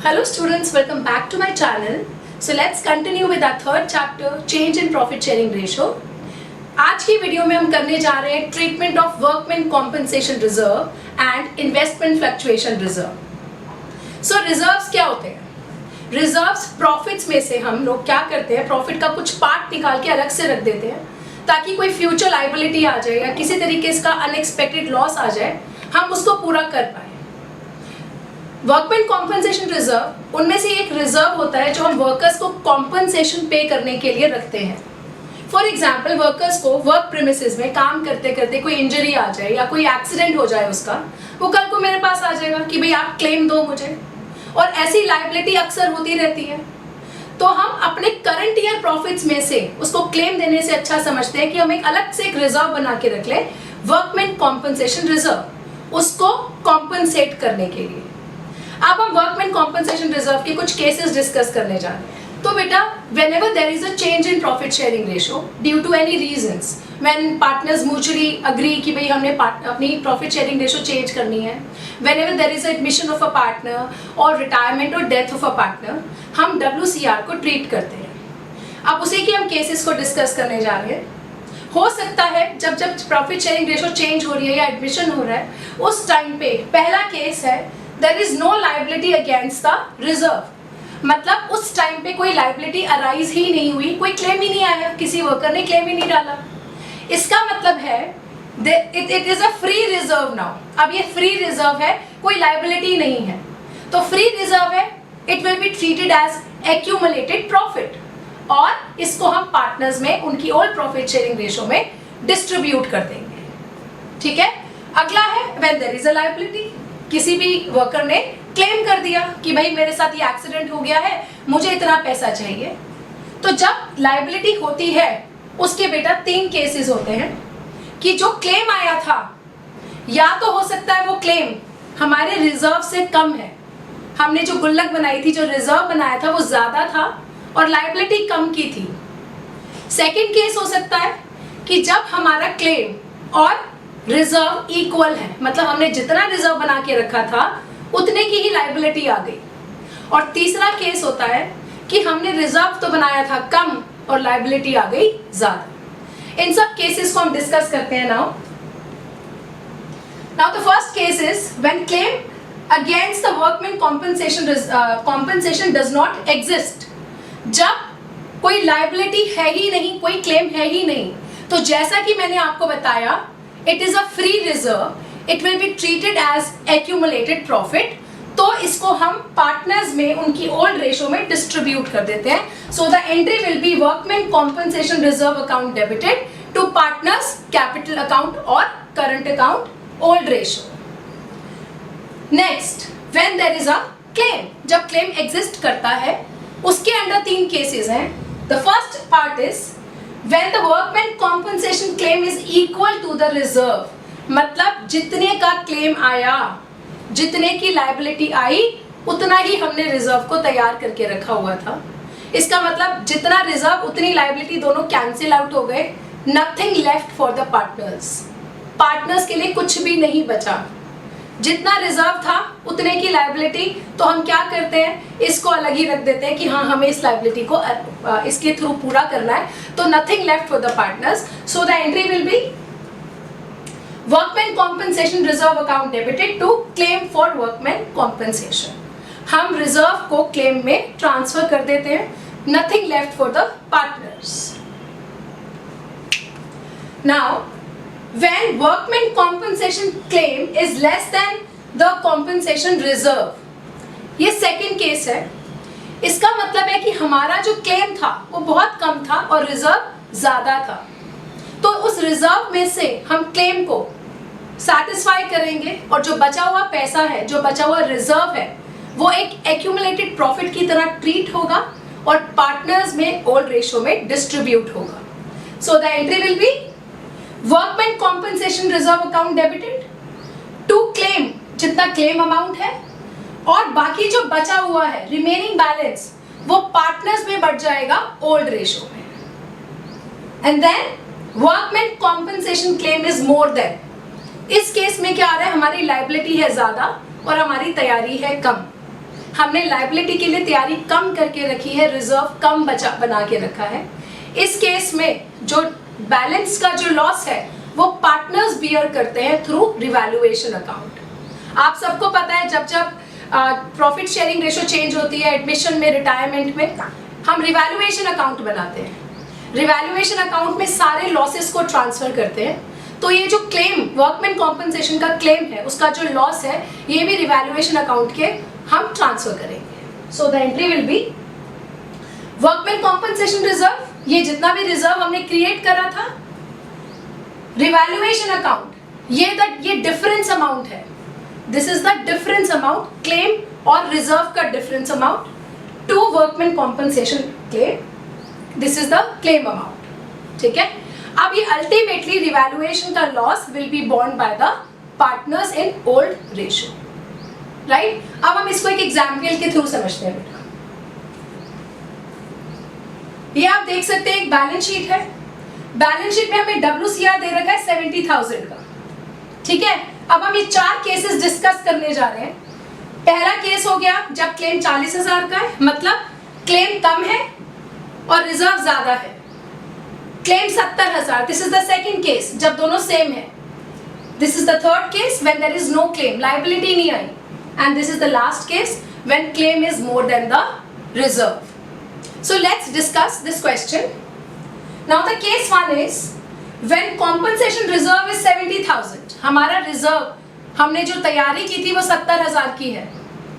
Hello students, welcome back to my channel. So let's continue with our third chapter, change in profit sharing ratio. आज की video में हम करने जा रहे हैं treatment of workman compensation reserve and investment fluctuation reserve. So reserves क्या होते हैं? रिजर्व्स प्रॉफिट्स में से हम लोग क्या करते हैं, प्रॉफिट का कुछ पार्ट निकाल के अलग से रख देते हैं ताकि कोई फ्यूचर लायबिलिटी आ जाए या किसी तरीके का अनएक्सपेक्टेड लॉस आ जाए, हम उसको पूरा कर पाए. वर्कमैन कॉम्पनसेशन रिजर्व उनमें से एक रिजर्व होता है जो हम वर्कर्स को कॉम्पनसेशन पे करने के लिए रखते हैं. फॉर एग्जाम्पल, वर्कर्स को वर्क प्रीमिसेस में काम करते करते कोई इंजरी आ जाए या कोई एक्सीडेंट हो जाए उसका, वो कल को मेरे पास आ जाएगा कि भाई आप क्लेम दो मुझे, और ऐसी लायबिलिटी अक्सर होती रहती है. तो हम अपने करंट ईयर प्रॉफिट्स में से उसको क्लेम देने से अच्छा समझते हैं कि हम एक अलग से एक रिजर्व बना के रख लें, वर्कमैन कॉम्पनसेशन रिजर्व, उसको कॉम्पनसेट करने के लिए. अब हम वर्कमैन कॉम्पनसेशन रिजर्व के कुछ केसेस डिस्कस करने जा रहे हैं. तो बेटा, whenever there is a change in profit sharing ratio due to any reasons, when partners mutually agree कि भाई हमने अपनी profit sharing ratio change करनी है, whenever there is a admission of a partner और retirement और death of a partner, हम WCR को treat करते हैं. अब उसी के हम केसेस को डिस्कस करने जा रहे हैं. हो सकता है जब जब प्रॉफिट शेयरिंग रेशियो चेंज हो रही है या एडमिशन हो रहा है, उस टाइम पे पहला केस है there is no liability against the reserve. मतलब उस टाइम पे कोई लायबिलिटी अराइज ही नहीं हुई, कोई क्लेम ही नहीं आया, किसी वर्कर ने क्लेम ही नहीं डाला. इसका मतलब है it is a free reserve now. अब ये फ्री रिजर्व है, कोई लायबिलिटी नहीं है, तो फ्री रिजर्व है. It will be treated as accumulated profit और इसको हम पार्टनर्स में उनकी ओल्ड प्रॉफिट शेयरिंग रेशियो में डिस्ट्रीब्यूट कर देंगे. ठीक है. अगला है when there is a liability. किसी भी वर्कर ने क्लेम कर दिया कि भाई मेरे साथ ये एक्सीडेंट हो गया है, मुझे इतना पैसा चाहिए. तो जब लायबिलिटी होती है उसके बेटा तीन केसेस होते हैं कि जो क्लेम आया था, या तो हो सकता है वो क्लेम हमारे रिजर्व से कम है, हमने जो गुल्लक बनाई थी, जो रिजर्व बनाया था वो ज्यादा था और लायबिलिटी कम की थी. सेकेंड केस हो सकता है कि जब हमारा क्लेम और रिजर्व इक्वल है, मतलब हमने जितना रिजर्व बना के रखा था उतने की ही लायबिलिटी आ गई. और तीसरा केस होता है कि हमने रिजर्व तो बनाया था कम और लायबिलिटी आ गई ज्यादा. इन सब केसेस को हम डिस्कस करते हैं now. The first case is when claim against the workman compensation does not exist. जब कोई लायबिलिटी है ही नहीं, कोई क्लेम है ही नहीं, तो जैसा कि मैंने आपको बताया, it is a free reserve, it will be treated as accumulated profit. तो इसको हम पार्टनर्स में उनकी ओल्ड रेशियो में डिस्ट्रीब्यूट कर देते हैं. So the entry will be workman compensation reserve account debited to partners capital account और current account old ratio. Next, when there is a claim. जब क्लेम एग्जिस्ट करता है उसके अंडर तीन केसेस हैं. The first part is when the workman compensation claim is equal to the reserve. मतलब जितने का क्लेम आया, जितने की लायबिलिटी आई, उतना ही हमने रिजर्व को तैयार करके रखा हुआ था. इसका मतलब जितना रिजर्व उतनी लायबिलिटी दोनों कैंसिल आउट हो गए. Nothing left for the partners. Partners के लिए कुछ भी नहीं बचा. जितना रिजर्व था उतने की लायबिलिटी, तो हम क्या करते हैं, इसको अलग ही रख देते हैं कि हाँ हमें इस लायबिलिटी को इसके थ्रू पूरा करना है. तो nothing left for the partners. So the entry will be workman compensation reserve account debited to claim for workman compensation. हम रिजर्व को क्लेम में ट्रांसफर कर देते हैं. Nothing left for the partners. Now when workman compensation claim is less than the compensation reserve, ये second case है. इसका मतलब है कि हमारा जो क्लेम था वो बहुत कम था और रिजर्व ज्यादा था. तो उस रिजर्व में से हम क्लेम को सेटिस्फाई करेंगे और जो बचा हुआ पैसा है, जो बचा हुआ रिजर्व है, वो एक एक्यूमुलेटेड प्रॉफिट की तरह ट्रीट होगा और पार्टनर्स में ओल्ड रेशियो में डिस्ट्रीब्यूट होगा. So the entry will be workman compensation reserve account debited to claim, जितना क्लेम अमाउंट है, और बाकी जो बचा हुआ है रिमेनिंग बैलेंस, वो पार्टनर्स में बढ़ जाएगा ओल्ड रेशियो में. And then workman compensation claim is more than. इस केस में क्या आ रहा है, हमारी लायबिलिटी है ज्यादा और हमारी तैयारी है कम. हमने लायबिलिटी के लिए तैयारी कम करके रखी है, रिजर्व कम बना के रखा है। इस केस में जो बैलेंस का जो लॉस है वो पार्टनर्स बियर करते हैं थ्रू रिवैल्यूएशन अकाउंट। आप सबको पता है जब जब प्रॉफिट शेयरिंग रेशो चेंज होती है, एडमिशन में, रिटायरमेंट में, हम रिवैल्यूएशन अकाउंट बनाते हैं। रिवैल्यूएशन अकाउंट में सारे लॉसेस को ट्रांसफर करते हैं। तो ये जो क्लेम, वर्कमैन कॉम्पनसेशन का क्लेम है, उसका जो लॉस है, ये भी रिवैल्यूएशन अकाउंट के हम ट्रांसफर करेंगे। So the entry will be workman compensation reserve, ये जितना भी रिजर्व हमने क्रिएट करा था, रिवैल्यूएशन अकाउंट, ये डिफरेंस अमाउंट है, this is the difference amount, claim और रिजर्व का difference amount to workman compensation claim, this is the claim amount. ठीक है, अब ये अल्टीमेटली रिवैल्यूएशन का loss will be borne by the partners in old ratio, right. अब हम इसको एक एग्जाम्पल के थ्रू समझते हैं बेटा। ये आप देख सकते हैं एक बैलेंस शीट है, बैलेंस शीट में हमें WCR दे रखा है 70,000 का। ठीक है, अब हम ये 4 केसेस डिस्कस करने जा रहे हैं। पहला केस हो गया जब क्लेम 40,000 का है, मतलब क्लेम कम है और रिजर्व ज्यादा है। Claim 70,000, this is the second case जब दोनों सेम है। This is the third case when there is no claim, liability नहीं आई, and this is the last case when claim is more than the reserve. So let's discuss this question. Now the case 1 is when compensation reserve is 70,000, हमारा reserve हमने जो तैयारी की थी वो 70,000 की है।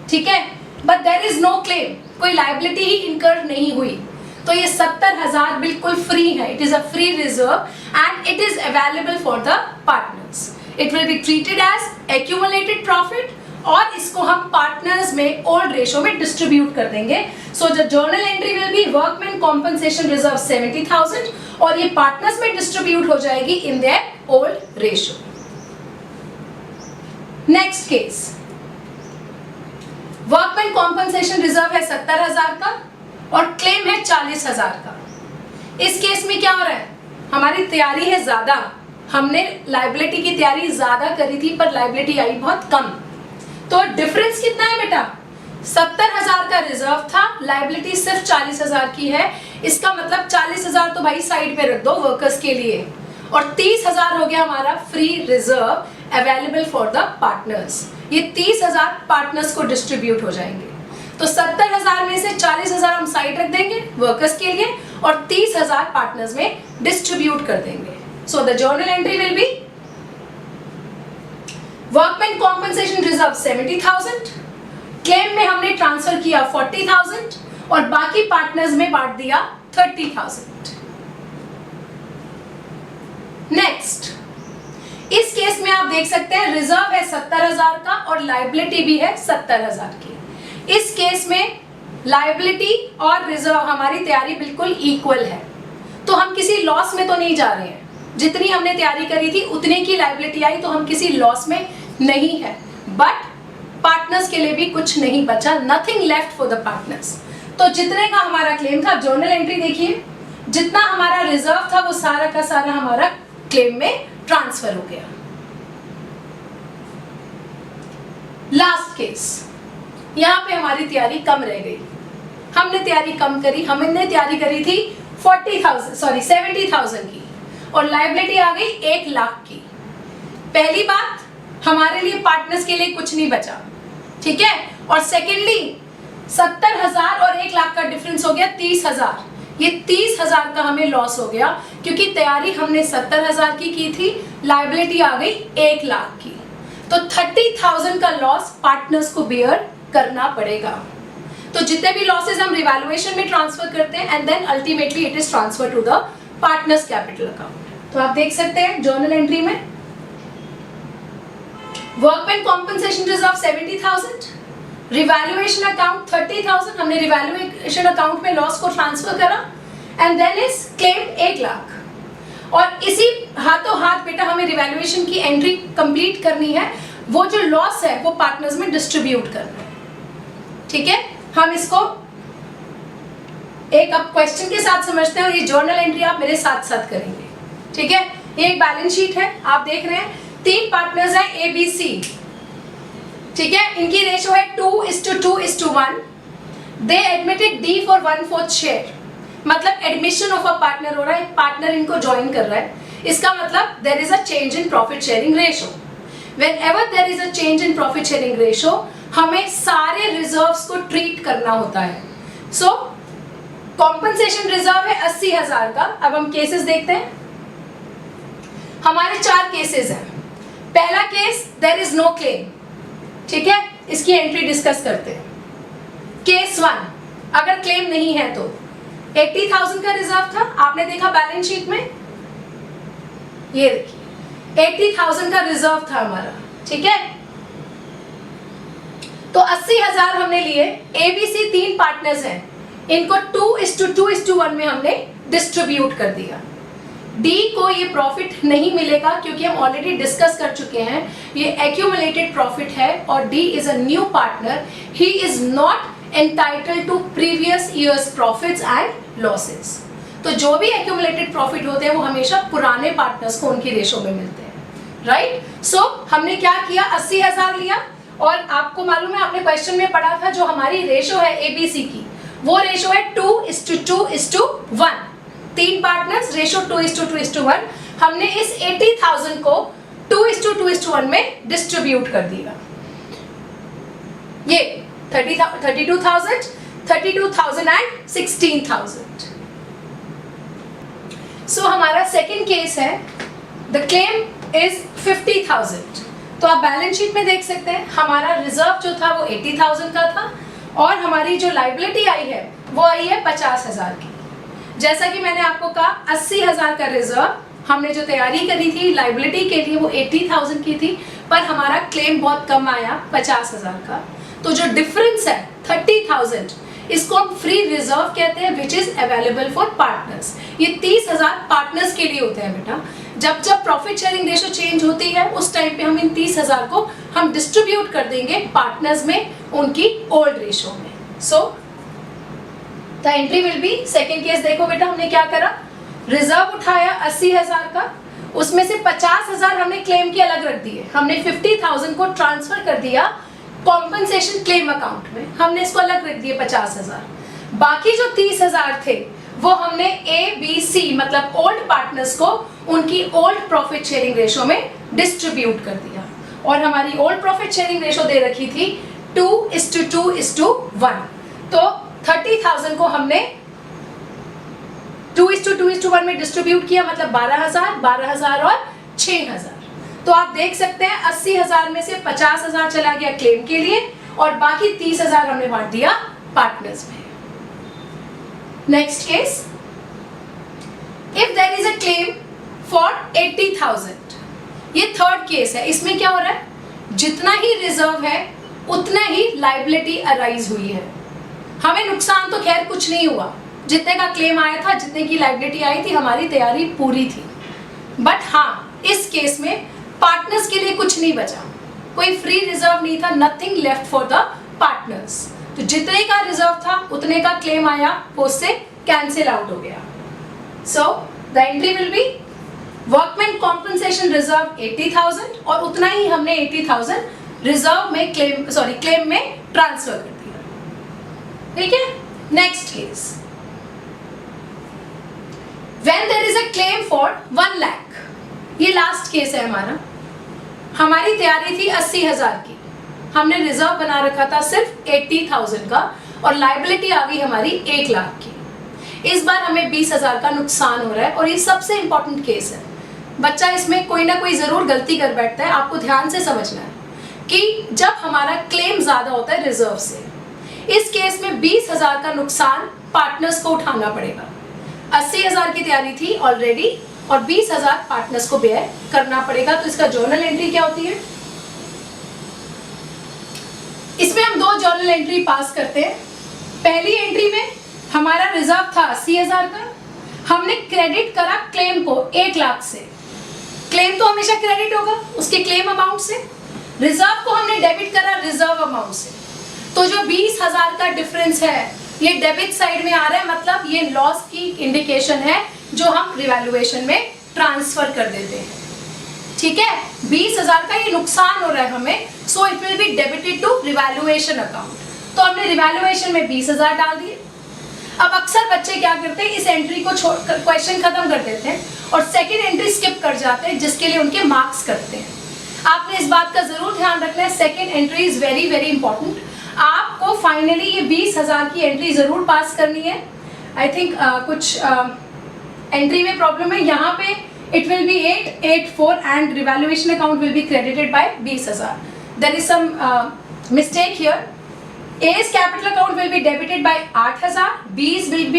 ठीक है, but there is no claim, कोई लायबिलिटी ही इनकर नहीं हुई, तो ये 70,000 बिल्कुल फ्री है। It is a free reserve and it is available for the partners. It will be treated as accumulated profit और इसको हम पार्टनर्स में ओल्ड रेशो में डिस्ट्रीब्यूट कर देंगे। So the journal entry will be workman compensation reserve 70,000 और ये partners में डिस्ट्रीब्यूट हो जाएगी in their old ratio. Next case, workman compensation reserve है 70,000 का और क्लेम है 40,000 का। इस केस में क्या हो रहा है, हमारी तैयारी है ज्यादा, हमने लायबिलिटी की तैयारी ज्यादा करी थी पर लायबिलिटी आई बहुत कम। तो डिफरेंस कितना है बेटा, 70,000 का रिजर्व था, लायबिलिटी सिर्फ 40,000 की है। इसका मतलब 40,000 तो भाई साइड पे रख दो वर्कर्स के लिए, और 30,000 हो गया हमारा free reserve available for the partners. ये 30,000 पार्टनर्स को डिस्ट्रीब्यूट हो जाएंगे। तो 70,000 में से 40,000 हम साइड रख देंगे वर्कर्स के लिए और 30,000 पार्टनर्स में डिस्ट्रीब्यूट कर देंगे। So the journal entry will be workman compensation reserve 70,000, claim में हमने ट्रांसफर किया 40,000 और बाकी पार्टनर्स में बांट दिया 30,000। नेक्स्ट, इस केस में आप देख सकते हैं रिजर्व है 70,000 का और लायबिलिटी भी है 70,000 की। इस केस में लायबिलिटी और रिजर्व हमारी तैयारी बिल्कुल इक्वल है, तो हम किसी लॉस में तो नहीं जा रहे हैं। जितनी हमने तैयारी करी थी उतने की लायबिलिटी आई, तो हम किसी लॉस में नहीं है। बट पार्टनर्स के लिए भी कुछ नहीं बचा, nothing left for the partners. तो जितने का हमारा क्लेम था, जर्नल एंट्री देखिए, जितना हमारा रिजर्व था वो सारा का सारा हमारा क्लेम में ट्रांसफर हो गया। लास्ट केस, यहाँ पे हमारी तैयारी कम रह गई, हमने तैयारी कम करी, हमने तैयारी करी थी 70,000 की और लायबिलिटी आ गई 1 लाख की। पहली बात, हमारे लिए पार्टनर्स के लिए कुछ नहीं बचा, ठीक है। और सेकेंडली 70,000 और 1 लाख का डिफरेंस हो गया 30,000। ये 30,000 का हमें लॉस हो गया क्योंकि तैयारी हमने 70,000 की थी, लायबिलिटी आ गई 1 लाख की। तो 30,000 का लॉस पार्टनर्स को बेयर करना पड़ेगा। तो जितने भी लॉसेस हम रिवैल्यूएशन में ट्रांसफर करते हैं and then ultimately it is transfer to the partners capital account. तो आप देख सकते हैं जर्नल एंट्री में workman compensation reserve 70,000, revaluation account 30,000, हमने रिवैल्यूएशन अकाउंट में लॉस को ट्रांसफर करा and then is claim 1 lakh. और इसी हाथों हाथ बेटा हमें रिवैल्यूएशन की एंट्री कंप्लीट करनी है, वो जो लॉस है वो पार्टनर्स में डिस्ट्रीब्यूट करना है, ठीक है। हम इसको एक अब क्वेश्चन के साथ समझते हैं और ये जर्नल एंट्री आप मेरे साथ साथ करेंगे, ठीक है। ये एक बैलेंस शीट है, आप देख रहे हैं 3 पार्टनर्स हैं A B C। ठीक है, इनकी रेशो है 2:2:1। दे एडमिटेड डी फॉर 1/4 शेयर, मतलब एडमिशन ऑफ अ पार्टनर हो रहा है, एक पार्टनर इनको ज्वाइन कर रहा है, इसका मतलब there is a change in profit sharing ratio. Whenever there is a change in profit sharing ratio, हमें सारे रिजर्व्स को ट्रीट करना होता है। सो कॉम्पनसेशन रिजर्व है 80,000 का। अब हम केसेस देखते हैं। हमारे 4 केसेस हैं। पहला case, there is no claim, ठीक है, इसकी एंट्री डिस्कस करते हैं। केस 1, अगर क्लेम नहीं है तो 80,000 का रिजर्व था, आपने देखा बैलेंस शीट में, ये देखिए 80,000 का रिजर्व था हमारा, ठीक है। तो 80,000 हमने लिए, एबीसी 3 पार्टनर्स हैं, इनको 2:2:1 में हमने डिस्ट्रीब्यूट कर दिया। डी को ये प्रॉफिट नहीं मिलेगा क्योंकि हम ऑलरेडी डिस्कस कर चुके हैं, ये एक्यूमुलेटेड प्रॉफिट है और D is a new partner, he is not entitled to previous years profits and losses. तो जो भी एक्यूमुलेटेड प्रॉफिट होते हैं वो हमेशा पुराने पार्टनर्स को उनकी रेशो में मिलते हैं, राइट। सो हमने क्या किया, 80,000 लिया, और आपको मालूम है आपने क्वेश्चन में पढ़ा था जो हमारी रेशो है एबीसी की, वो रेशो है 2:2:1। 3 पार्टनर्स, रेशो 2:2:1। हमने इस 80,000 को 2:2:1 में डिस्ट्रीब्यूट कर दिया। ये 32,000 एंड 16,000। सो हमारा सेकेंड केस है, द क्लेम इज 50,000। तो आप बैलेंस शीट में देख सकते हैं हमारा रिजर्व जो था वो 80,000 का था और हमारी जो लायबिलिटी आई है वो आई है 50,000 की। जैसा कि मैंने आपको कहा 80,000 का रिजर्व, हमने जो तैयारी करी थी लायबिलिटी के लिए वो 80,000 की थी, पर हमारा क्लेम बहुत कम आया 50,000 का। तो जो डिफरेंस है 30,000, इसको हम फ्री रिजर्व कहते हैं, which is available for partners. ये 30,000 पार्टनर्स के लिए होते हैं बेटा। जब जब प्रॉफिट शेयरिंग रेशो चेंज होती है उस टाइम पे हम इन 30,000 को हम डिस्ट्रीब्यूट कर देंगे पार्टनर्स में, उनकी ओल्ड रेशो में। सो the entry will B, second case देखो बेटा, हमने क्या करा, रिजर्व उठाया 80,000 का, उसमें से 50,000 हमने क्लेम के अलग रख दिए, हमने 50,000 को ट्रांसफर कर दिया कॉम्पनसेशन क्लेम अकाउंट में, हमने इसको अलग रख दिए 50,000। बाकी जो 30,000 थे वो हमने ए बी सी मतलब ओल्ड पार्टनर्स को उनकी ओल्ड प्रॉफिट शेयरिंग रेशो में डिस्ट्रीब्यूट कर दिया, और हमारी ओल्ड प्रॉफिट शेयरिंग रेशो दे रखी थी 2:2:1। तो 30,000 को हमने 2:2:1 में डिस्ट्रीब्यूट किया, मतलब 12,000, 12,000 और 6,000। तो आप देख सकते हैं 80,000 में से 50,000 चला गया क्लेम के लिए और बाकी 30,000 हमने बांट दिया पार्टनर्स में। Next case, if there is a claim for 80,000, ये थर्ड केस है। इसमें क्या हो रहा है, जितना ही रिजर्व है उतना ही लायबिलिटी अराइज हुई है। हमें नुकसान तो खैर कुछ नहीं हुआ, जितने का क्लेम आया था, जितने की लायबिलिटी आई थी, हमारी तैयारी पूरी थी। बट हाँ, इस केस में पार्टनर्स के लिए कुछ नहीं बचा, कोई फ्री रिजर्व नहीं था, nothing left for the partners. तो जितने का रिजर्व था उतने का क्लेम आया, वो उससे कैंसिल आउट हो गया। सो the entry will be workman compensation reserve 80,000 और उतना ही हमने 80,000 रिजर्व में क्लेम में ट्रांसफर कर दिया, ठीक है। Next case, when there is a claim for 1 lakh, ये लास्ट केस है हमारा। हमारी तैयारी थी 80,000 की, हमने रिजर्व बना रखा था सिर्फ 80,000 का और लायबिलिटी आ गई हमारी 1 लाख की। इस बार हमें 20,000 का नुकसान हो रहा है और ये सबसे इंपॉर्टेंट केस है। बच्चा इसमें कोई ना कोई जरूर गलती कर बैठता है, आपको ध्यान से समझना है कि जब हमारा क्लेम ज्यादा होता है रिजर्व से, इस केस में 20,000 का नुकसान पार्टनर्स को उठाना पड़ेगा। 80,000 की तैयारी थी ऑलरेडी और 20,000 पार्टनर्स को बेयर करना पड़ेगा। तो इसका जर्नल एंट्री क्या होती है, इसमें हम 2 जर्नल एंट्री पास करते हैं। पहली एंट्री में हमारा रिजर्व था 80,000 का, हमने क्रेडिट करा क्लेम को 1 लाख से। क्लेम तो हमेशा क्रेडिट होगा उसके क्लेम अमाउंट से, रिजर्व को हमने डेबिट करा रिजर्व अमाउंट से। तो जो 20,000 का डिफरेंस है ये डेबिट साइड में आ रहा है, मतलब ये लॉस की इंडिकेशन है जो हम रिवैल्यूएशन में ट्रांसफर कर देते हैं, ठीक है, 20,000 का ये नुकसान हो रहा है हमें, so it will be debited to revaluation account. तो हमने रिवैल्यूएशन में 20,000 डाल दिए। अब अक्सर बच्चे क्या करते हैं, इस एंट्री को छोड़कर क्वेश्चन खत्म कर देते हैं और सेकंड एंट्री स्किप कर जाते हैं, जिसके लिए उनके मार्क्स करते हैं। आपने इस बात का जरूर ध्यान रखना है, second entry is very very important. आपको फाइनली ये 20,000 की एंट्री जरूर पास करनी है। आई थिंक कुछ एंट्री में प्रॉब्लम है, यहाँ पे it will be 884 and revaluation account will be credited by 20,000। There is some mistake here. A's capital account will be debited by 8,000, B will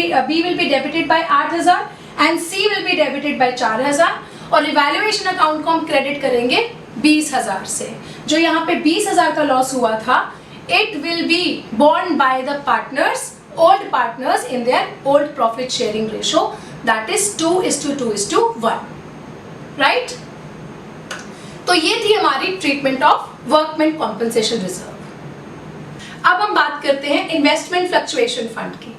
be debited by 8,000 and C will be debited by 4,000 और revaluation account को हम credit करेंगे 20,000 से। जो यहाँ पे 20,000 का loss हुआ था, it will be borne by the old partners in their old profit sharing ratio, that is 2:2:1, right? तो ये थी हमारी treatment of workman compensation reserve. अब हम बात करते हैं इन्वेस्टमेंट फ्लक्चुएशन फंड की।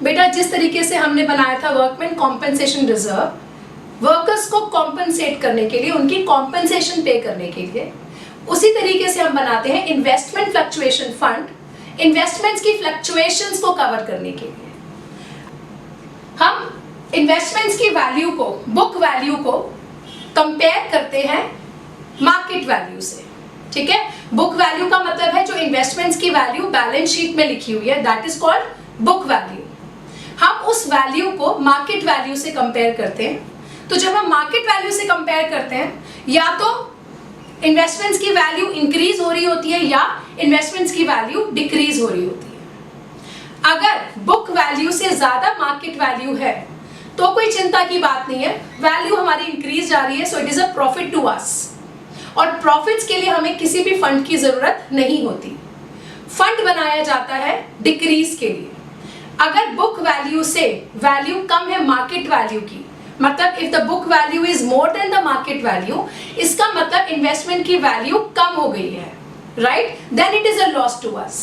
बेटा, जिस तरीके से हमने बनाया था वर्कमैन कॉम्पनसेशन रिजर्व, वर्कर्स को कॉम्पनसेट करने के लिए, उनकी कॉम्पनसेशन पे करने के लिए, उसी तरीके से हम बनाते हैं इन्वेस्टमेंट फ्लक्चुएशन फंड, इन्वेस्टमेंट्स की फ्लक्चुएशंस को कवर करने के लिए। हम इन्वेस्टमेंट्स की वैल्यू को, बुक वैल्यू को कंपेयर करते हैं मार्केट वैल्यू से। ठीक है, बुक वैल्यू का मतलब है जो इन्वेस्टमेंट्स की वैल्यू बैलेंस शीट में लिखी हुई है, that is called book value. हम उस वैल्यू को मार्केट वैल्यू से कंपेयर करते हैं। तो जब हम मार्केट वैल्यू से कंपेयर करते हैं, या तो इन्वेस्टमेंट्स की वैल्यू इंक्रीज हो रही होती है या इन्वेस्टमेंट्स की वैल्यू डिक्रीज हो रही होती है। अगर बुक वैल्यू से ज्यादा मार्केट वैल्यू है तो कोई चिंता की बात नहीं है, वैल्यू हमारी इंक्रीज जा रही है, so it is a profit to us. और प्रॉफिट्स के लिए हमें किसी भी फंड की जरूरत नहीं होती। फंड बनाया जाता है डिक्रीज के लिए। अगर बुक वैल्यू से वैल्यू कम है मार्केट वैल्यू की, मतलब if the book value is more than the market value, इसका मतलब इन्वेस्टमेंट की वैल्यू कम हो गई है, right? Then it is a loss to us.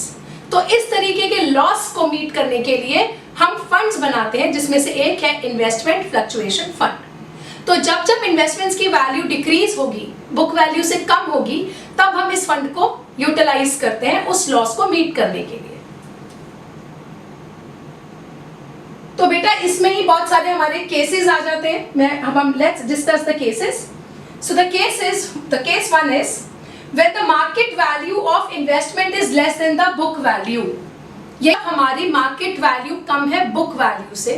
तो इस तरीके के लॉस को मीट करने के लिए हम फंड्स बनाते हैं, जिसमें से एक है इन्वेस्टमेंट फ्लक्चुएशन फंड। तो जब जब इन्वेस्टमेंट्स की वैल्यू डिक्रीज होगी, बुक वैल्यू से कम होगी, तब हम इस फंड को यूटिलाइज करते हैं उस लॉस को मीट करने के लिए। तो बेटा, इसमें ही बहुत सारे हमारे केसेस आ जाते हैं। हम let's discuss the cases. So the case 1 is when the market value of investment is less than the book value। ये हमारी मार्केट वैल्यू कम है बुक वैल्यू से।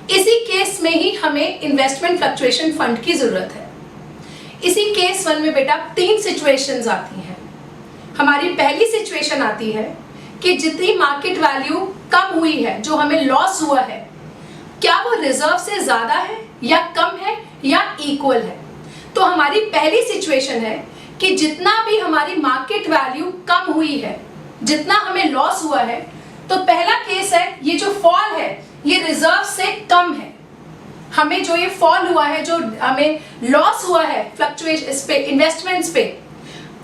इसी केस में ही हमें इन्वेस्टमेंट फ्लक्चुएशन फंड की जरूरत है। इसी केस 1 में बेटा 3 सिचुएशंस आती हैं। हमारी पहली सिचुएशन आती है कि जितनी मार्केट वैल्यू कम हुई है, जो हमें लॉस हुआ है, क्या वो रिजर्व से ज्यादा है या कम है या इक्वल है। तो हमारी पहली सिचुएशन है कि जितना भी हमारी मार्केट वैल्यू कम हुई है, जितना हमें लॉस हुआ है, तो पहला केस है ये जो फॉल है ये रिजर्व से कम है। हमें जो ये फॉल हुआ है, जो हमें लॉस हुआ है फ्लक्चुएशन इस पे, इन्वेस्टमेंट्स पे,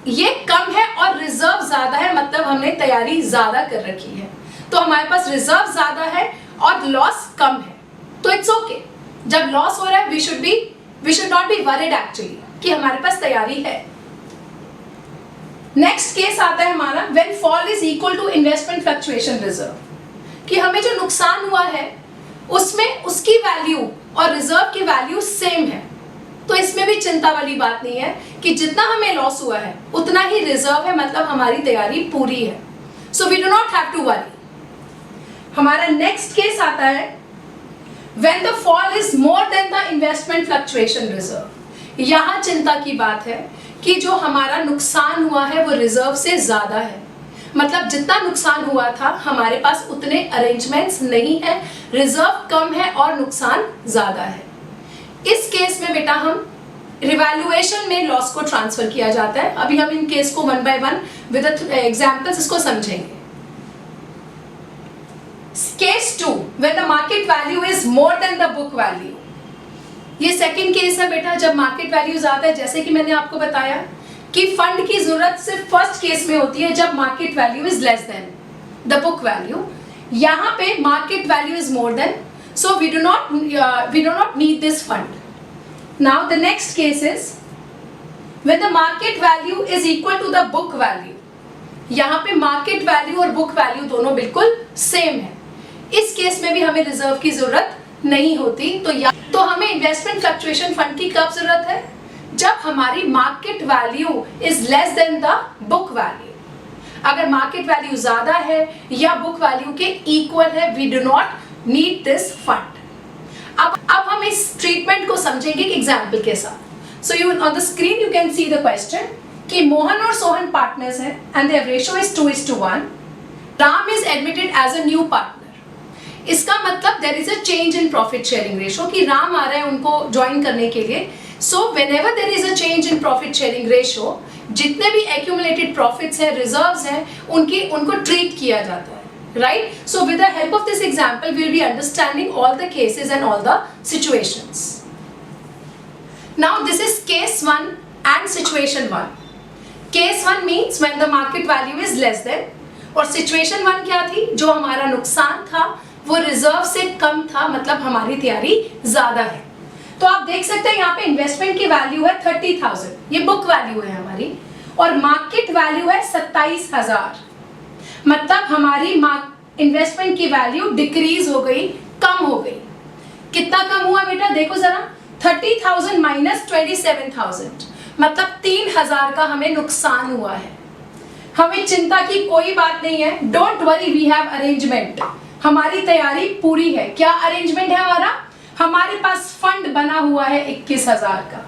ये कम है और रिजर्व ज्यादा है, मतलब हमने तैयारी ज्यादा कर रखी है। तो हमारे पास रिजर्व ज्यादा है और लॉस कम है, तो इट्स ओके। जब लॉस हो रहा है we should not be worried actually कि हमारे पास तैयारी है। नेक्स्ट केस आता है हमारा when fall is equal to investment fluctuation reserve, कि हमें जो नुकसान हुआ है उसमें उसकी वैल्यू और रिजर्व की वैल्यू सेम है। तो इसमें भी चिंता वाली बात नहीं है कि जितना हमें लॉस हुआ है उतना ही रिजर्व है, मतलब हमारी तैयारी पूरी है। So we do not have to worry. हमारा नेक्स्ट केस आता है when the fall is more than the investment fluctuation reserve. यहाँ चिंता की बात है कि जो हमारा नुकसान हुआ है वो रिजर्व से ज्यादा है, मतलब जितना नुकसान हुआ था हमारे पास उतने अरेंजमेंट्स नहीं है, रिजर्व कम है और नुकसान ज्यादा है। इस केस में बेटा हम रिवैल्यूएशन में लॉस को ट्रांसफर किया जाता है। अभी हम इन केस को 1 by 1 विद एग्जांपल्स इसको समझेंगे। Case 2 when the market value is more than the book value. ये सेकंड केस है बेटा, जब मार्केट वैल्यू ज्यादा है, जैसे कि मैंने आपको बताया कि फंड की जरूरत सिर्फ फर्स्ट केस में होती है जब market value is less than the book value. यहाँ पे market value is more then, so we do not need this fund. Now the next case is When the market value is equal to the book value, यहाँ पे market value और book value दोनों बिल्कुल same है, इस case में भी हमें रिजर्व की जरूरत नहीं होती। तो हमें इन्वेस्टमेंट फ्लक्चुएशन फंड की कब जरूरत है? जब हमारी market value is less than the book value. अगर मार्केट वैल्यू ज्यादा है या बुक वैल्यू के इक्वल है, we do not need this fund. अब हम इस ट्रीटमेंट को समझेंगे एक एग्जाम्पल के साथ। So you on the screen you can see the question कि मोहन और सोहन पार्टनर्स हैं and their ratio is 2:1। Ram is admitted as a new partner. इसका मतलब there is a change in profit sharing ratio कि राम आ रहा है उनको ज्वाइन करने के लिए। So whenever there is a change in profit sharing ratio, जितने भी एक्यूमुलेटेड प्रॉफिट्स हैं, रिजर्व्स हैं, उनको ट्रीट किया जाता है, right? So with the help of this example we will be understanding all the cases and all the situations. Now this is case 1 and situation 1. Case 1 means when the market value is less than, और situation 1 क्या थी? जो हमारा नुकसान था वो reserve से कम था, मतलब हमारी तैयारी ज्यादा है। तो आप देख सकते हैं यहाँ पे इन्वेस्टमेंट की वैल्यू है 30,000, ये बुक वैल्यू है हमारी, और मार्केट वैल्यू है 27,000। मतलब हमारी इन्वेस्टमेंट की वैल्यू डिक्रीज हो गई, कम हो गई। कितना कम हुआ बेटा? देखो जरा, 30,000 माइनस 27,000, मतलब 3,000 का हमें नुकसान हुआ है। हमें चिंता की कोई बात नहीं है, don't worry, we have arrangement, हमारी तैयारी पूरी है। क्या अरेंजमेंट है हमारा? हमारे पास फंड बना हुआ है 21,000 का।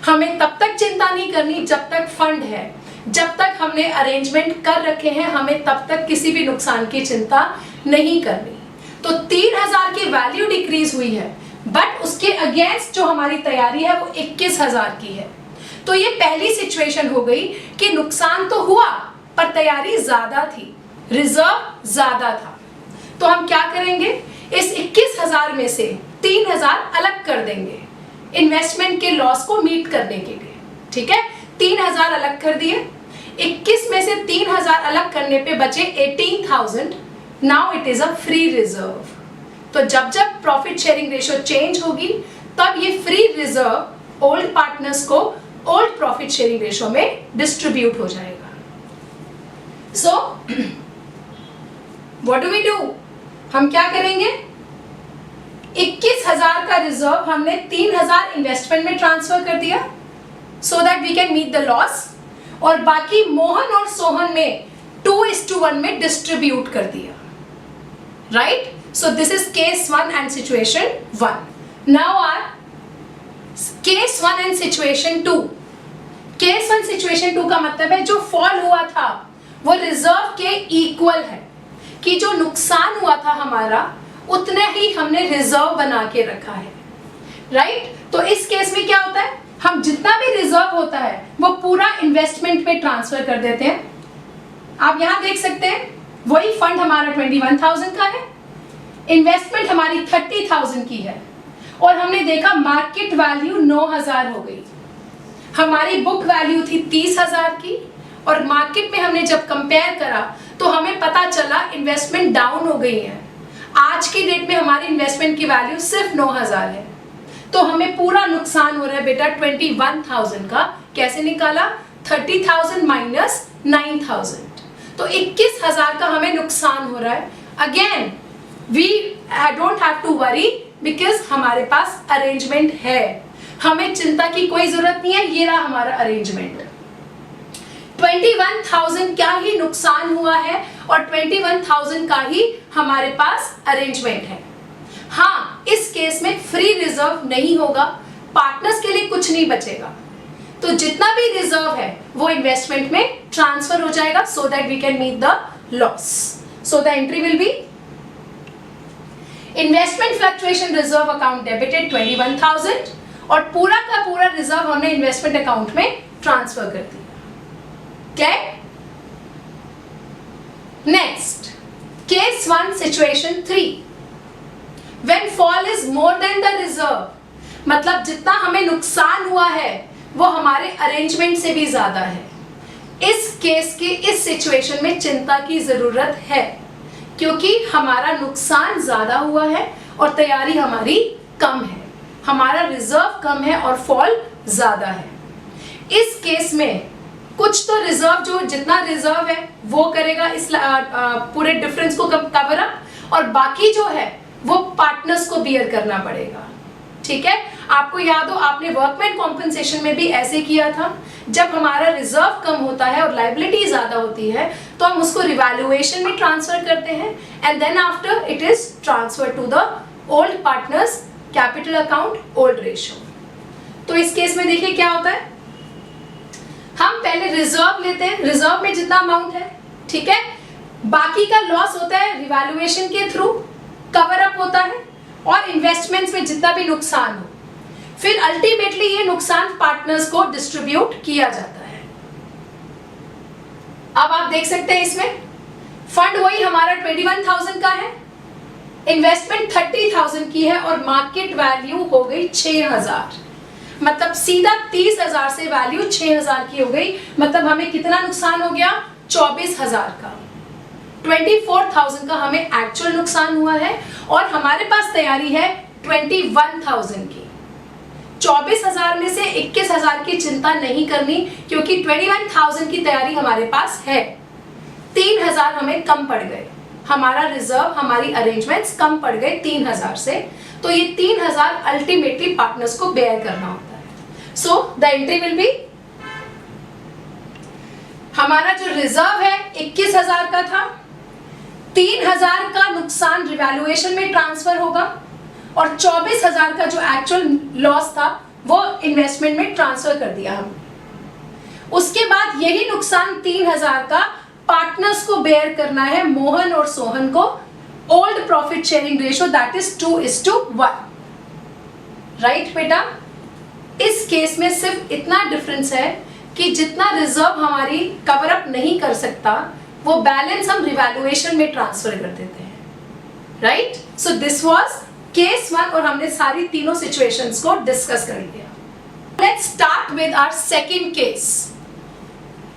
हमें तब तक चिंता नहीं करनी जब तक फंड है, जब तक हमने अरेंजमेंट कर रखे हैं हमें तब तक किसी भी नुकसान की चिंता नहीं करनी। तो 3,000 की वैल्यू डिक्रीज हुई है, बट उसके अगेंस्ट जो हमारी तैयारी है वो 21,000 की है। तो ये पहली सिचुएशन हो गई कि नुकसान तो हुआ पर तैयारी ज्यादा थी, रिजर्व ज्यादा था। तो हम क्या करेंगे? इस 21,000 में से 3,000 अलग कर देंगे इन्वेस्टमेंट के लॉस को मीट करने के लिए। ठीक है, 3,000 अलग कर दिए, 21 में से 3,000 अलग करने पे बचे 18,000। Now it is a free reserve. तो जब जब प्रॉफिट शेयरिंग रेशियो चेंज होगी तब ये फ्री रिजर्व ओल्ड पार्टनर्स को ओल्ड प्रॉफिट शेयरिंग रेशियो में डिस्ट्रीब्यूट हो जाएगा। So what do we do? हम क्या करेंगे? 21,000 का रिजर्व हमने 3,000 इन्वेस्टमेंट में ट्रांसफर कर दिया so that we can meet the loss, और बाकी मोहन और सोहन में 2:1 में डिस्ट्रीब्यूट कर दिया। Right? So this is case 1 and situation 1। Now our case 1 and situation 2। Case 1 situation 2 का मतलब है जो फॉल हुआ था वो रिजर्व के इक्वल है, कि जो नुकसान हुआ था हमारा उतने ही हमने रिजर्व बना के रखा है। राइट? तो इस केस में क्या होता है? हम जितना भी रिजर्व होता है वो पूरा इन्वेस्टमेंट पे ट्रांसफर कर देते हैं। आप यहां देख सकते हैं वही फंड हमारा 21,000 का है, इन्वेस्टमेंट हमारी 30,000 की है, और हमने देखा मार्केट वैल्यू 9,000 हो गई। हमारी बुक वैल्यू थी 30,000 की, और मार्केट में हमने जब कंपेयर करा तो हमें पता चला इन्वेस्टमेंट डाउन हो गई है। आज की डेट में हमारी इन्वेस्टमेंट की वैल्यू सिर्फ 9,000 है। तो हमें पूरा नुकसान हो रहा है बेटा 21,000 का। कैसे निकाला? 30,000 माइनस 9,000, तो 21,000 का हमें नुकसान हो रहा है। Again we don't have to worry because हमारे पास अरेंजमेंट है, हमें चिंता की कोई जरूरत नहीं है। ये रहा हमारा अरेंजमेंट। 21,000 का ही नुकसान हुआ है और 21,000 का ही हमारे पास अरेंजमेंट है। हाँ, इस केस में फ्री रिजर्व नहीं होगा, पार्टनर्स के लिए कुछ नहीं बचेगा। तो जितना भी रिजर्व है वो इन्वेस्टमेंट में ट्रांसफर हो जाएगा so that we can meet the loss. So the entry will be investment fluctuation reserve account debited 21,000, और पूरा का पूरा रिजर्व हमने इन्वेस्टमेंट अकाउंट में ट्रांसफर कर दिया। Next, case 1 situation 3। When fall is more than the reserve, मतलब जितना हमें नुकसान हुआ है वो हमारे अरेंजमेंट से भी ज्यादा है। इस केस की इस सिचुएशन में चिंता की जरूरत है क्योंकि हमारा नुकसान ज्यादा हुआ है और तैयारी हमारी कम है, हमारा रिजर्व कम है और फॉल ज्यादा है। इस केस में कुछ तो रिजर्व, जो जितना रिजर्व है वो करेगा इस पूरे डिफरेंस को कवर अप, और बाकी जो है वो पार्टनर्स को बियर करना पड़ेगा। ठीक है, आपको याद हो आपने वर्कमैन कॉम्पेंसेशन में भी ऐसे किया था, जब हमारा रिजर्व कम होता है और लायबिलिटी ज्यादा होती है तो हम उसको रिवैल्यूएशन में ट्रांसफर करते हैं and then after it is transfer to the old partners capital account old ratio. तो इस केस में देखिए क्या होता है, हम पहले रिजर्व लेते हैं, रिजर्व में जितना अमाउंट है, ठीक है, बाकी का लॉस होता है रिवैल्यूएशन के थ्रू कवर अप होता है, और इन्वेस्टमेंट्स में जितना भी नुकसान हो फिर अल्टीमेटली ये नुकसान पार्टनर्स को डिस्ट्रीब्यूट किया जाता है। अब आप देख सकते हैं इसमें फंड वही हमारा 21,000 का है, इन्वेस्टमेंट 30,000 की है और मार्केट वैल्यू हो गई 6,000, मतलब सीधा 30,000 से वैल्यू 6,000 की हो गई, मतलब हमें कितना नुकसान हो गया, 24,000 का। 24,000 का हमें एक्चुअल नुकसान हुआ है और हमारे पास तैयारी है 21,000 की। 24,000 में से 21,000 की चिंता नहीं करनी, क्योंकि 21,000 की तैयारी हमारे पास है। 3,000 हमें कम पड़ गए, हमारा रिजर्व, हमारी अरेंजमेंट्स कम पड़ गए 3,000 से, तो ये 3,000 अल्टीमेटली पार्टनर्स को बेयर करना होता है। सो द एंट्री विल बी, हमारा जो रिजर्व है 21,000 का था, 3,000 का नुकसान रिवैल्यूएशन में ट्रांसफर होगा और 24,000 का जो एक्चुअल लॉस था वो इन्वेस्टमेंट में ट्रांसफर कर दिया हम। उसके बाद यही नुकसान 3,000 का पार्टनर्स को बेयर करना है, मोहन और सोहन को, old profit sharing ratio that is 2:1। Right बेटा, इस केस में सिर्फ इतना डिफरेंस है कि जितना रिजर्व हमारी कवर अप नहीं कर सकता वो बैलेंस हम रिवैल्यूएशन में ट्रांसफर कर देते हैं। Right, so this was case 1 और हमने सारी तीनों सिचुएशंस को डिस्कस कर लिया। Let's start with our second case.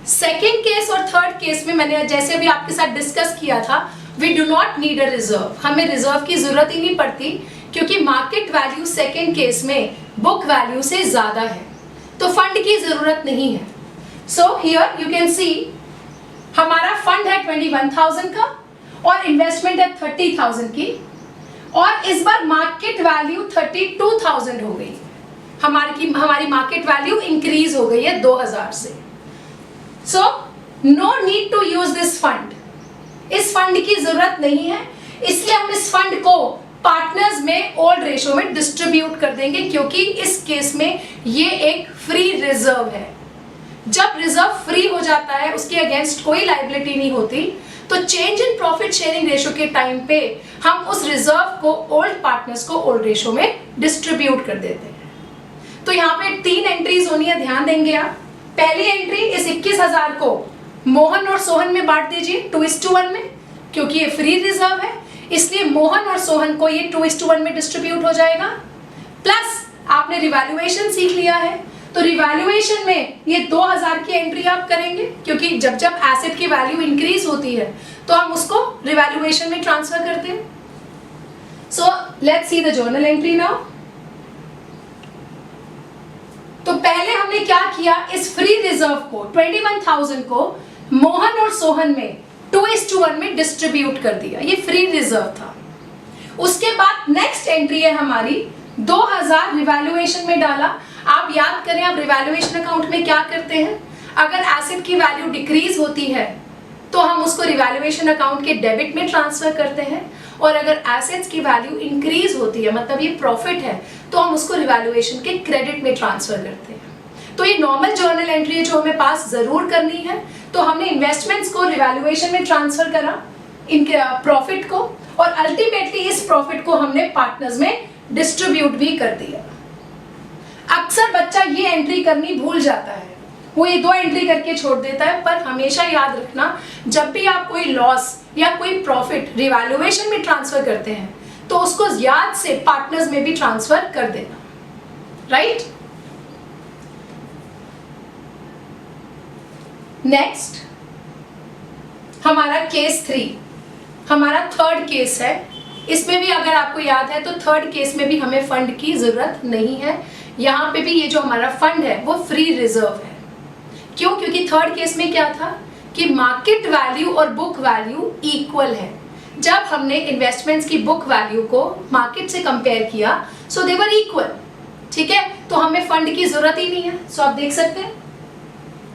Second case और थर्ड केस में मैंने जैसे भी आपके साथ डिस्कस किया था, we do not need a reserve, हमें रिजर्व की जरूरत ही नहीं पड़ती, क्योंकि मार्केट वैल्यू सेकंड केस में बुक वैल्यू से ज्यादा है, तो फंड की जरूरत नहीं है। So here you can see हमारा फंड है 21,000 का और इन्वेस्टमेंट है 30,000 की, और इस बार मार्केट वैल्यू 32,000 हो गई, हमारी मार्केट वैल्यू इंक्रीज हो गई है 2,000 से। So no need to use this fund, इस फंड की जरूरत नहीं है, इसलिए हम इस फंड को पार्टनर्स में ओल्ड रेशियो में डिस्ट्रीब्यूट कर देंगे, क्योंकि इस केस में ये एक फ्री रिजर्व है। जब रिजर्व फ्री हो जाता है, उसके अगेंस्ट कोई लायबिलिटी नहीं होती, तो change in profit sharing ratio के टाइम पे हम उस रिजर्व को ओल्ड पार्टनर्स को ओल्ड रेशियो में डिस्ट्रीब्यूट कर देते हैं। तो यहाँ पे 3 एंट्रीज होनी है, ध्यान देंगे आप। पहली एंट्री, इस 21,000 को मोहन और सोहन में बांट दीजिए 2:1 में, क्योंकि ये फ्री रिजर्व है, इसलिए मोहन और सोहन को ये 2:1 में डिस्ट्रीब्यूट हो जाएगा। प्लस आपने रिवैल्यूएशन सीख लिया है, तो रिवैल्यूएशन में ये 2,000 की एंट्री आप करेंगे, क्योंकि जब जब एसेट की वैल्यू इंक्रीज होती है तो हम उसको रिवैल्यूएशन में ट्रांसफर करते हैं। So let's see the journal entry now. तो पहले हमने क्या किया, इस फ्री रिजर्व को 21,000 को मोहन और सोहन में 2:1 में डिस्ट्रीब्यूट कर दिया, ये फ्री रिजर्व था। उसके बाद नेक्स्ट एंट्री है हमारी 2,000 रिवैल्यूएशन में डाला। आप याद करें, आप रिवैल्यूएशन अकाउंट में क्या करते हैं, अगर एसेट की वैल्यू डिक्रीज होती है तो हम उसको रिवैल्यूएशन अकाउंट के डेबिट में ट्रांसफर करते हैं, और अगर एसेट्स की वैल्यू इंक्रीज होती है, मतलब ये प्रॉफिट है, तो हम उसको रिवैल्यूएशन के क्रेडिट में ट्रांसफर करते हैं। तो ये नॉर्मल जर्नल एंट्री है जो हमें पास जरूर करनी है। तो हमने इन्वेस्टमेंट्स को रिवैल्यूएशन में ट्रांसफर करा, इनके प्रॉफिट को, और अल्टीमेटली इस प्रॉफिट को हमने पार्टनर्स में डिस्ट्रीब्यूट भी कर दिया। अक्सर बच्चा ये एंट्री करनी भूल जाता है, वो ये 2 एंट्री करके छोड़ देता है, पर हमेशा याद रखना, जब भी आप कोई लॉस या कोई प्रॉफिट रिवैल्यूएशन में ट्रांसफर करते हैं तो उसको याद से पार्टनर्स में भी ट्रांसफर कर देना। राइट, नेक्स्ट हमारा केस 3, हमारा थर्ड केस है। इसमें भी अगर आपको याद है तो थर्ड केस में भी हमें फंड की जरूरत नहीं है, यहाँ पे भी ये जो हमारा फंड है वो फ्री रिजर्व है। क्यों? क्योंकि थर्ड केस में क्या था कि मार्केट वैल्यू और बुक वैल्यू इक्वल है। जब हमने इन्वेस्टमेंट्स की बुक वैल्यू को मार्केट से कंपेयर किया सो दे वर इक्वल, ठीक है, तो हमें फंड की जरूरत ही नहीं है। सो आप देख सकते हैं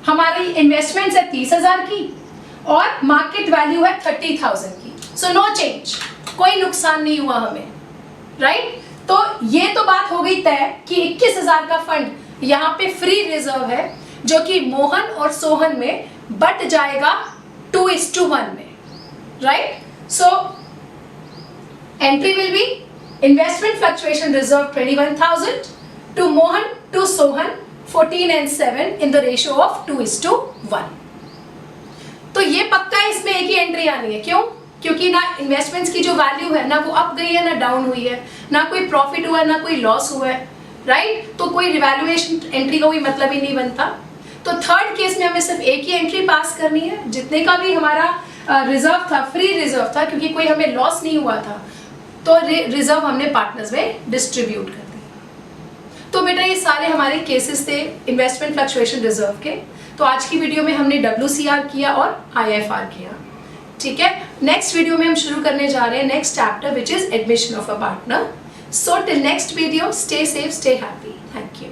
हमारी इन्वेस्टमेंट्स है 30,000 की और मार्केट वैल्यू है 30,000 की। सो नो चेंज, कोई नुकसान नहीं हुआ हमें, राइट? तो ये तो बात हो गई तय कि 21,000 का फंड यहाँ पे फ्री रिजर्व है जो कि मोहन और सोहन में बट जाएगा 2:1 में, right? So entry will be investment fluctuation reserve 21,000 to Mohan to Sohan 14 and 7 in the ratio of 2:1। तो ये पक्का है इसमें एक ही एंट्री आनी है। क्यों? क्योंकि ना इन्वेस्टमेंट्स की जो वैल्यू है ना वो अप गई है ना डाउन हुई है, ना कोई प्रॉफिट हुआ है ना कोई लॉस हुआ है, राइट? तो कोई रिवैल्यूएशन एंट्री का कोई मतलब ही नहीं बनता। तो थर्ड केस में हमें सिर्फ एक ही एंट्री पास करनी है, जितने का भी हमारा रिजर्व था, फ्री रिजर्व था, क्योंकि कोई हमें लॉस नहीं हुआ था, तो रिजर्व हमने पार्टनर्स में डिस्ट्रीब्यूट कर दिया। तो बेटा ये सारे हमारे केसेस थे इन्वेस्टमेंट फ्लक्चुएशन रिजर्व के। तो आज की वीडियो में हमने WCR किया और IFR किया, ठीक है। नेक्स्ट वीडियो में हम शुरू करने जा रहे हैं next chapter which is admission of a partner. So till next video, stay safe, stay happy, thank you.